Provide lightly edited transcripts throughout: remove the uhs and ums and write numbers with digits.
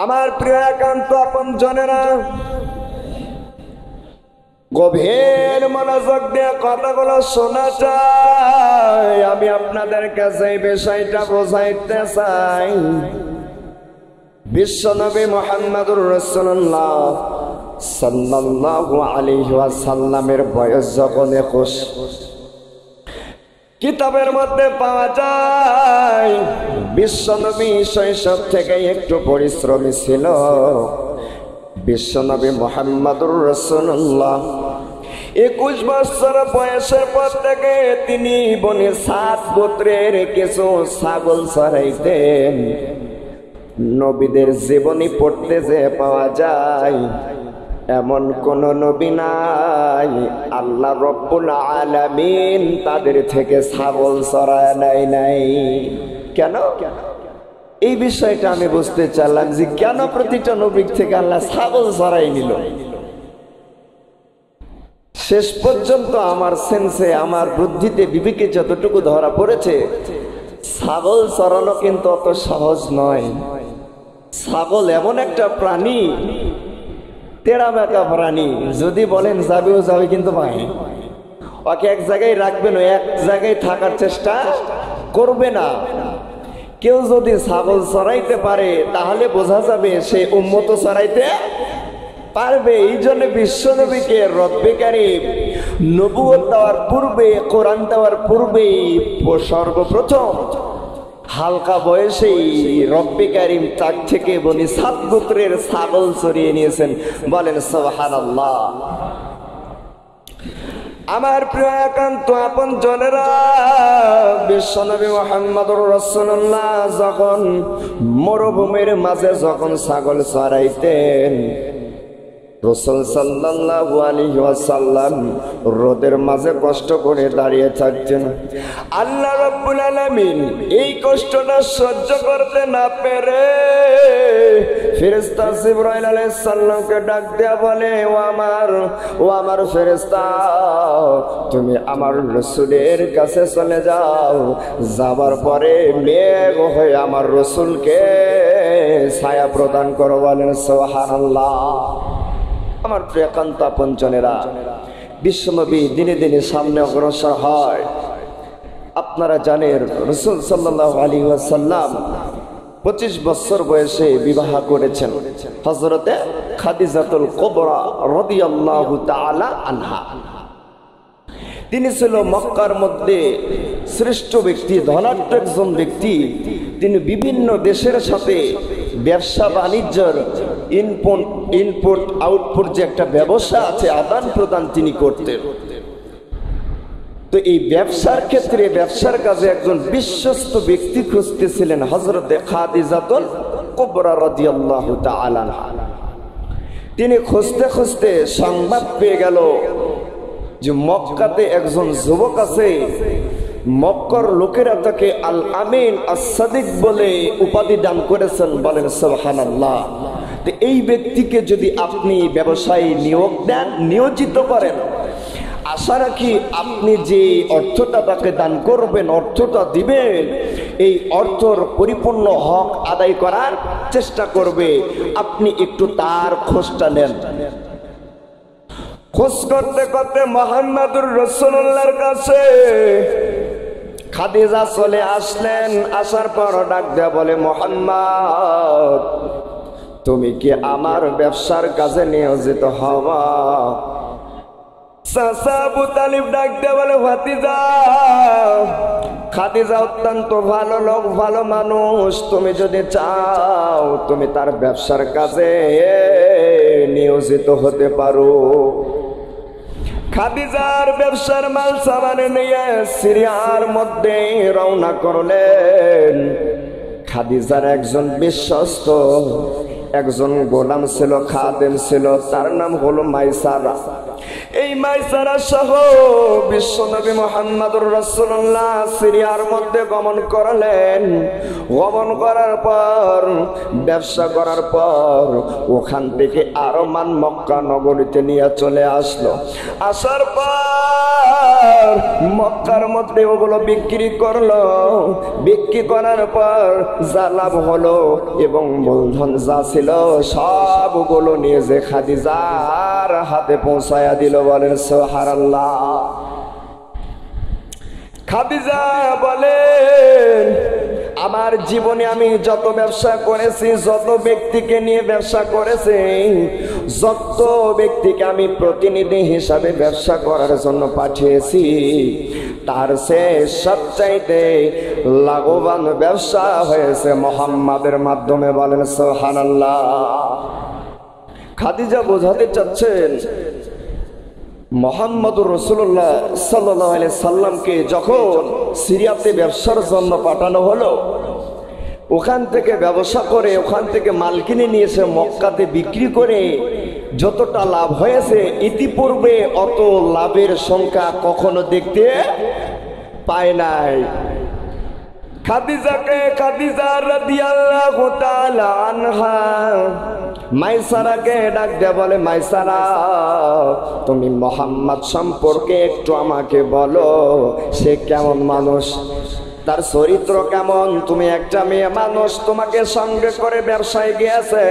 আমার প্রিয় একান্ত আপন জনেরা, গভীর মনোযোগ দিয়ে কথাগুলো শোনা চাই। আমি আপনাদের কাছে এই বিষয়টা বোঝাইতে চাই। বিশ্বনবী মুহাম্মদুর রাসূলুল্লাহ সাল্লাল্লাহু আলাইহি ওয়াসাল্লামের বয়স যখন 21, কিতাবের মধ্যে পাওয়া যায় বিশ্বনবী শৈশব থেকে একটু পরিশ্রমী ছিল। বিশ্বনবী মুহাম্মদুর রাসূলুল্লাহ 21 বছর বয়সের পর থেকে তিনি বনি সাদ গোত্রের কিছু ছাগল চড়াইতেন। নবীদের জীবনী পড়তে যে পাওয়া যায় এমন কোন নবী নাই আল্লাহ রব্বুল আলামিন তাদের থেকে ছাগল চড়ায় নাই। কেন? এই বিষয়টা আমি বুঝতে চাইলাম যে কেন প্রতিটা নবী থেকে আল্লাহ ছাগল চড়াই নিল। শেষ পর্যন্ত আমার সেন্সে, আমার বুদ্ধিতে, বিবেকে যতটুকু ধরা পড়েছে, ছাগল চড়ানো কিন্তু অত সহজ নয়। ছাগল এমন একটা প্রাণী, তেরা বেঁকা প্রাণী, যদি বলেন যাবেও যাবে কিন্তু ভাই ওকে এক জায়গায় রাখবেন, এক জায়গায় থাকার চেষ্টা করবে না। কেউ যদি ছাগল চড়াইতে পারে তাহলে বোঝা যাবে সে উম্মত চড়াইতে পারবে। এই জন্য বিশ্বনবীকে রব্বে কারীম নবুয়ত দেওয়ার পূর্বে, কোরআন দেওয়ার পূর্বে সর্বপ্রথম হালকা বয়সেই রব্বে কারীম তার থেকে বনি সাদ গোত্রের ছাগল চড়িয়ে নিয়েছেন। বলেন সুবহানাল্লাহ। আমার প্রিয় একান্ত আপন জনেরা, বিশ্বনবী মুহাম্মদুর রাসূলুল্লাহ যখন মরুভূমির মাঝে যখন ছাগল চড়াইতেন, রাসূল সাল্লাল্লাহু আলাইহি ওয়াসাল্লাম রোদের মাঝে কষ্ট করে দাঁড়িয়ে থাকতেন। আল্লাহ রাব্বুল আলামিন এই কষ্টটা সহ্য করতে না পেরে ফেরেশতা জিবরাইল আলাইহিস সালামকে ডাক দেয়া বলে, ও আমার ফেরেশতা, তুমি আমার রাসূলের কাছে চলে যাও। যাবার পরে মেঘ হয়ে আমার রাসূলকে ছায়া প্রদান করো। বলেন সুবহানাল্লাহ। আমার প্রিয় একান্ত আপন জনেরা, বিশ্বনবী দিনে দিনে সামনে অগ্রসর হয়। আপনারা জানেন রাসূল সাল্লাল্লাহু আলাইহি ওয়াসাল্লাম 25 বছর বয়সে বিবাহ করেছেন হযরতে খাদিজাতুল কুবরা রাদিয়াল্লাহু তাআলা আনহা। তিনি ছিল মক্কার মধ্যে শ্রেষ্ঠ ব্যক্তি, ধনাঢ্য একজন ব্যক্তি। তিনি বিভিন্ন দেশের সাথে ব্যবসা বাণিজ্যের ইনপুট আউটপুট যে একটা ব্যবসা আছে, আদান প্রদান তিনি করতেন। তো এই ব্যবসার ক্ষেত্রে, ব্যবসার কাজে একজন বিশ্বস্ত ব্যক্তি খুঁজতেছিলেন হযরতে খাদিজাতুল কুবরা রাদিয়াল্লাহু তাআলা আনহা। তিনি খুঁজতে খুঁজতে সংবাদ পেয়ে গেল যে মক্কাতে একজন যুবক আছে। মক্কার লোকেরা তাকে আল আমিন as-সাদিক বলে উপাধি দান করেছেন। বলেন সুবহানাল্লাহ। তো এই ব্যক্তিকে যদি আপনি ব্যবসায় নিয়োগ দেন, নিয়োজিত করেন, আশা রাখি আপনি যে অর্থটা তাকে দান করবেন, অর্থটা দিবেন, এই অর্থর পরিপূর্ণ হক আদায় করার চেষ্টা করবে। আপনি একটু তার খোঁজটা নেন। খোঁজ করতে করতে মুহাম্মদুর রাসূলুল্লাহর কাছে খাদিজা চলে আসলেন। আসার পর ডাক দেয়া বলে, মুহাম্মদ, তুমি কি আমার ব্যবসার কাজে নিয়োজিত হবা? চাচা আবু তালিব ডাক দেয়া বলে, ভাতিজা, খাদিজা অত্যন্ত ভালো লোক, ভালো মানুষ। তুমি যদি চাও তুমি তার ব্যবসার কাজে নিয়োজিত হতে পারো। খাদিজার ব্যবসার মাল সামানে নিয়ে সিরিয়ার মধ্যে রওনা করলেন। খাদিজার একজন বিশ্বস্ত একজন গোলাম ছিল, খাদেম ছিল, তার নাম হলো মাইসারা। এই মাইসারা সহ বিশ্বনবী মুহাম্মদুর রাসূলুল্লাহ সিরিয়ার মধ্যে গমন করলেন। গমন করার পর, ব্যবসা করার পর ওখান থেকে আরমান মক্কা নগরীতে নিয়ে চলে আসলো। আসার পর মক্কার মধ্যে ওগুলো বিক্রি করলো। বিক্রি করার পর যা লাভ হলো এবং মূলধন যা ছিল ছিল সবগুলো নিয়ে যে খাদিজার হাতে পৌঁছায়া দিল। বলেন সুবহানাল্লাহ। খাদিজা বলেন, আমার জীবনে আমি যত ব্যবসা করেছি, যত ব্যক্তিকে নিয়ে ব্যবসা করেছি, যত ব্যক্তিকে আমি প্রতিনিধি হিসাবে ব্যবসা করার জন্য পাঠিয়েছি, তার সে সবচাইতে লাভবান ব্যবসা হয়েছে মুহাম্মাদের মাধ্যমে। বলেন সুবহানাল্লাহ। খাদিজা বোঝাতে চাচ্ছেন মুহাম্মদুর রাসূলুল্লাহ সাল্লাল্লাহু আলাইহি সাল্লামকে যখন সিরিয়াতে ব্যবসার জন্য পাঠানো হলো, ওখান থেকে ব্যবসা করে ওখান থেকে মাল কিনে নিয়েছে, মক্কাতে বিক্রি করে যতটা লাভ হয়েছে, ইতিপূর্বে অত লাভের সংখ্যা কখনো দেখতে পায় নাই। খাদিজা রাদিয়াল্লাহু তাআলা আনহা মাইসারাকে ডাক দিয়ে বলে, মাইসারা, তুমি মুহাম্মদ সম্পর্কে একটু আমাকে বলো, সে কেমন মানুষ, তার চরিত্র কেমন? তুমি একটা মেয়ে মানুষ, তোমাকে সঙ্গে করে ব্যবসায় গিয়েছে,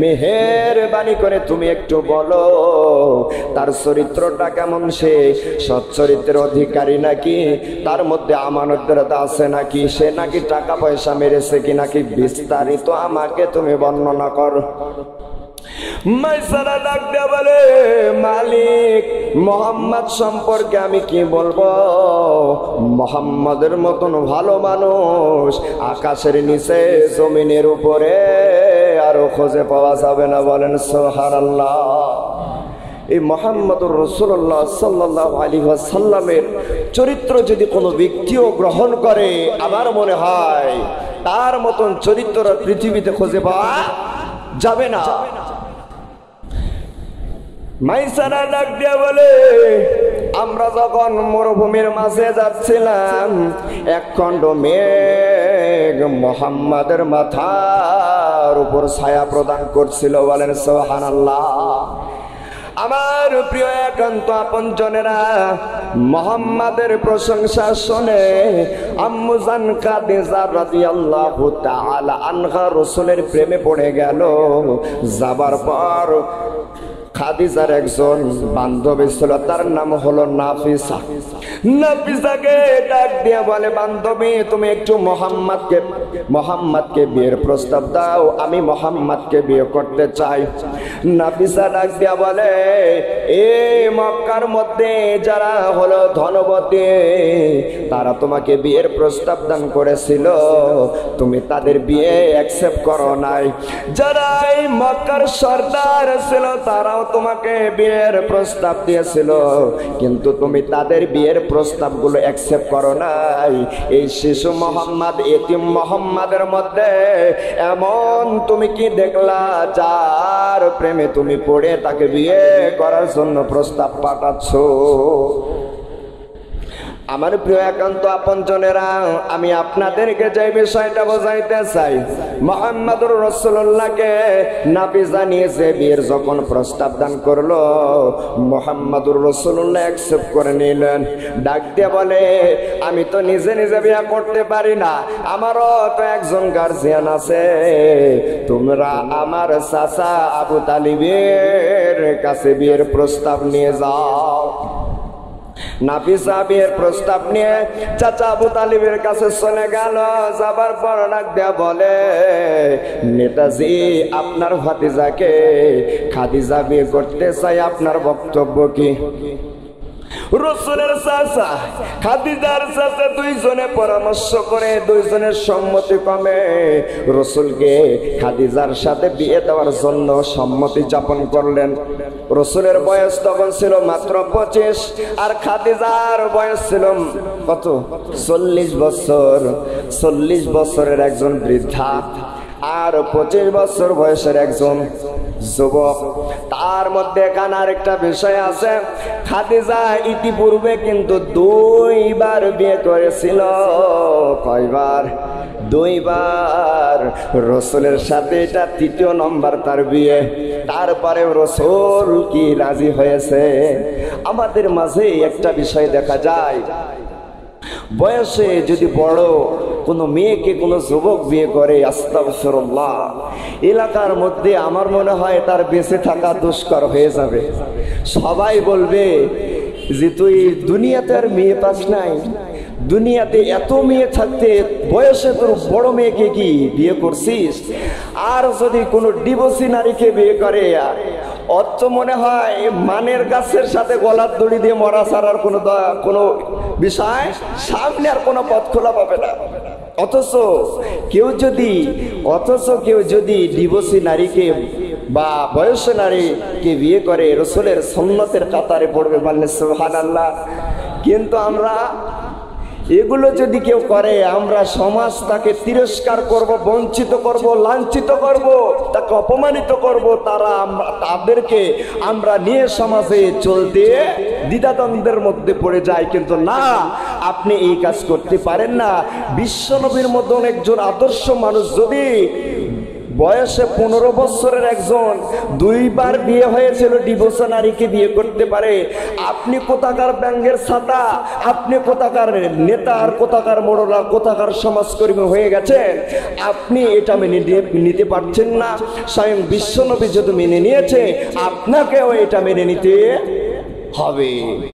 মেহেরবানি করে তুমি একটু বলো তার চরিত্রটা কেমন, সে সৎ চরিত্রের অধিকারী নাকি, তার মধ্যে আমানতদারতা আছে নাকি, সে নাকি টাকা পয়সা মেরেছে কি নাকি, বিস্তারিত আমাকে তুমি বর্ণনা করো। মাইসারা ডাক দিয়ে বলে, মালিক, মুহাম্মদ সম্পর্কে আমি কি বলবো? মুহাম্মদের মতন ভালো মানুষ আকাশের নিচে জমিনের উপরে আরো খুঁজে পাওয়া যাবে না। বলেন সুবহানাল্লাহ। এই মুহাম্মদুর রাসূলুল্লাহ সাল্লাল্লাহু আলাইহি ওয়াসাল্লামের চরিত্র যদি কোনো ব্যক্তিও গ্রহণ করে, আমার মনে হয় তার মতন চরিত্র পৃথিবীতে খুঁজে পাওয়া যাবে না। মাইসারা ডাক দিয়ে বলে, আমরা যখন মরুভূমির মাঝে যাচ্ছিলাম, এক খণ্ড মেঘ মুহাম্মাদের মাথার উপর ছায়া প্রদান করছিল। বলেন সুবহানাল্লাহ। আমার প্রিয় একান্ত আপনজনেরা, মুহাম্মাদের প্রশংসা শুনে আম্মু জান খাদিজা রাদিয়াল্লাহু তাআলা আনহা রাসূলের প্রেমে পড়ে গেল। যাবার পর খাদিজার একজন বান্ধবী ছিল, তার নাম হলো নাফিসা। নাফিসাকে ডাক দিয়ে বলে, বান্ধবী, তুমি একটু মুহাম্মাদকে বিয়ের প্রস্তাব দাও, আমি মুহাম্মাদকে বিয়ে করতে চাই। নাফিসা ডাক দিয়ে বলে, এই মক্কার মধ্যে যারা হলো ধনবতী, তারা তোমাকে বিয়ের প্রস্তাব দান করেছিল, তুমি তাদের বিয়ে অ্যাকসেপ্ট করো নাই। যারা এই মক্কার সর্দার ছিল, তারাও তোমাকে বিয়ের প্রস্তাব দিয়েছিল, কিন্তু তুমি তাদের বিয়ের প্রস্তাবগুলো অ্যাকসেপ্ট করো নাই। এই শিশু মুহাম্মদ, এতিম মুহাম্মাদের মধ্যে এমন তুমি কি দেখলা, যার প্রেমে তুমি পড়ে তাকে বিয়ে করার জন্য প্রস্তাব পাঠাচ্ছ? আমার প্রিয় একান্ত আপনজনেরা, আমি আপনাদেরকে যে বিষয়টা বোঝাইতে চাই, মুহাম্মদুর রাসূলুল্লাহকে নাফিসা নিয়েছে বিয়ের যখন প্রস্তাব দান করলো, মুহাম্মদুর রাসূলুল্লাহ অ্যাকসেপ্ট করে নিলেন। ডাক দিয়ে বলে, আমি তো নিজে নিজে বিয়ে করতে পারি না, আমারও তো একজন গার্জিয়ান আছে, তোমরা আমার চাচা আবু তালিবের কাছে বিয়ের প্রস্তাব নিয়ে যাও। নাফিসা বিয়ের প্রস্তাব নিয়ে চাচা আবু তালিবের কাছে চলে গেল। যাবার পর ডাক দেয়া বলে, নেতাজি, আপনার ভাতিজাকে খাদিজা বিয়ে করতে চাই, আপনার বক্তব্য কি? রাসূলের চাচা খাদিজার চাচা দুইজনে পরামর্শ করে, দুইজনের সম্মতি ক্রমে রাসূলকে খাদিজার সাথে বিয়ে দেওয়ার জন্য সম্মতি যাপন করলেন। রাসূলের বয়স তখন ছিল মাত্র 25, আর খাদিজার বয়স ছিল কত? 40 বছর। 40 বছরের একজন বৃদ্ধা আর 25 বছর বয়সের একজন যুবক। তার মধ্যে এখানে আরেকটা বিষয় আছে, খাদিজা ইতিপূর্বে কিন্তু 2বার বিয়ে করেছিল। কয়বার? 2বার। রাসূলের সাথে এটা 3য় নম্বর তার বিয়ে। তারপরে রাসূল কি রাজি হয়েছে? আমাদের মাঝে একটা বিষয় দেখা যায়, বয়সে যদি বড় কোনো মেয়েকে কোনো যুবক বিয়ে করে, আস্তাগফিরুল্লাহ, এলাকার মধ্যে আমার মনে হয় তার বেঁচে থাকা দুষ্কর হয়ে যাবে। সবাই বলবে যে তুই দুনিয়াতে আর মেয়ে পাস নাই, দুনিয়াতে এত মেয়ে থাকতে বয়সে তোর বড় মেয়েকে কি বিয়ে করছিস? আর যদি কোনো ডিভোর্সি নারীকে বিয়ে করে, অর্থ মনে হয় মানের গাছের সাথে গলার দড়ি দিয়ে মরা ছাড়ার কোনো বিষয় সামনে আর কোনো পথ খোলা পাবে না। অথচ কেউ যদি ডিভোর্সি নারীকে বা বয়স্ক নারীকে বিয়ে করে রাসূলের সুন্নতের কাতারে পড়বে, বললে সুবহানাল্লাহ। কিন্তু আমরা এগুলো যদি কেউ করে, আমরা সমাজ তাকে তিরস্কার করব, বঞ্চিত করব, লাঞ্ছিত করব, তাকে অপমানিত করব। তাদেরকে আমরা নিয়ে সমাজে চলতে দ্বিধাদ্বন্দ্বের মধ্যে পড়ে যাই। কিন্তু না, আপনি এই কাজ করতে পারেন না। বিশ্বনবীর মতন একজন আদর্শ মানুষ যদি বয়সে 15 বছরের একজন 2 বার বিয়ে হয়েছিল ডিভোর্স নারীকে বিয়ে করতে পারে, আপনি কোথাকার ব্যাঙ্গের ছাতা, আপনি কোথাকার নেতা, আর কোথাকার মোড়লা, কোথাকার সমাজকর্মী হয়ে গেছেন, আপনি এটা মেনে নিতে পারছেন না। স্বয়ং বিশ্বনবী যদি মেনে নিয়েছে, আপনাকেও এটা মেনে নিতে হবে।